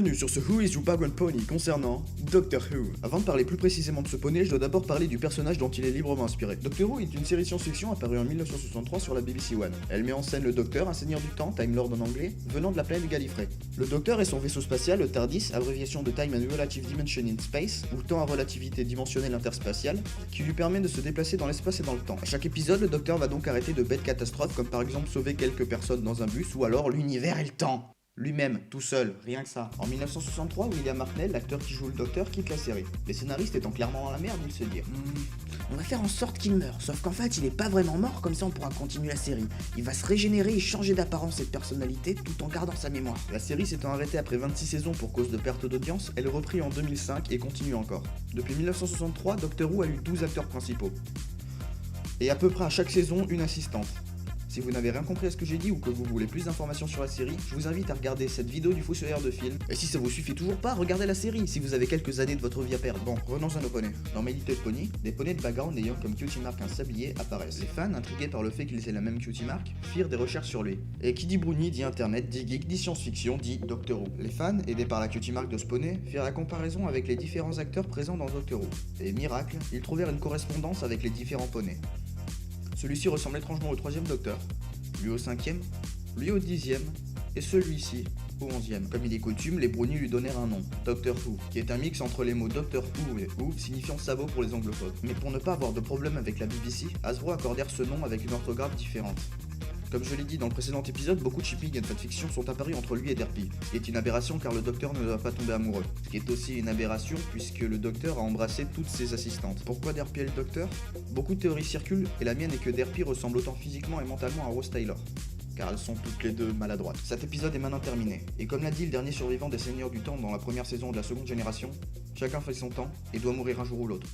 Bienvenue sur ce Who is Your Background Pony concernant Doctor Who. Avant de parler plus précisément de ce poney, je dois d'abord parler du personnage dont il est librement inspiré. Doctor Who est une série science-fiction apparue en 1963 sur la BBC One. Elle met en scène le Docteur, un seigneur du temps, Time Lord en anglais, venant de la planète Gallifrey. Le Docteur et son vaisseau spatial, le TARDIS, abréviation de Time and Relative Dimension in Space, ou temps à relativité dimensionnelle interspatiale, qui lui permet de se déplacer dans l'espace et dans le temps. À chaque épisode, le Docteur va donc arrêter de bêtes catastrophes, comme par exemple sauver quelques personnes dans un bus, ou alors l'univers et le temps. Lui-même, tout seul, rien que ça. En 1963, William Hartnell, l'acteur qui joue le Docteur, quitte la série. Les scénaristes étant clairement dans la merde, ils se dirent on va faire en sorte qu'il meure, sauf qu'en fait il est pas vraiment mort, comme ça on pourra continuer la série. Il va se régénérer et changer d'apparence et de personnalité tout en gardant sa mémoire. La série s'étant arrêtée après 26 saisons pour cause de perte d'audience, elle reprit en 2005 et continue encore. Depuis 1963, Doctor Who a eu 12 acteurs principaux. Et à peu près à chaque saison, une assistante. Si vous n'avez rien compris à ce que j'ai dit ou que vous voulez plus d'informations sur la série, je vous invite à regarder cette vidéo du fossoyeur de film. Et si ça vous suffit toujours pas, regardez la série si vous avez quelques années de votre vie à perdre. Bon, revenons à nos poneys. Dans My Little Pony, des poneys de background ayant comme cutie mark un sablier apparaissent. Les fans, intrigués par le fait qu'ils aient la même cutie mark, firent des recherches sur lui. Et qui dit Bruni, dit internet, dit geek, dit science-fiction, dit Doctor Who. Les fans, aidés par la cutie mark de ce poney, firent la comparaison avec les différents acteurs présents dans Doctor Who. Et miracle, ils trouvèrent une correspondance avec les différents poneys. Celui-ci ressemble étrangement au 3e Docteur, lui au 5e, lui au 10e, et celui-ci au 11e. Comme il est coutume, les Brownies lui donnèrent un nom, Doctor Who, qui est un mix entre les mots Doctor Who et Who, signifiant sabot pour les anglophones. Mais pour ne pas avoir de problème avec la BBC, Hasbro accordèrent ce nom avec une orthographe différente. Comme je l'ai dit dans le précédent épisode, beaucoup de shipping et de fanfiction sont apparus entre lui et Derpy, ce qui est une aberration car le Docteur ne doit pas tomber amoureux. Ce qui est aussi une aberration puisque le Docteur a embrassé toutes ses assistantes. Pourquoi Derpy est le Docteur? Beaucoup de théories circulent et la mienne est que Derpy ressemble autant physiquement et mentalement à Rose Taylor, car elles sont toutes les deux maladroites. Cet épisode est maintenant terminé, et comme l'a dit le dernier survivant des Seigneurs du Temps dans la première saison de la seconde génération, chacun fait son temps et doit mourir un jour ou l'autre.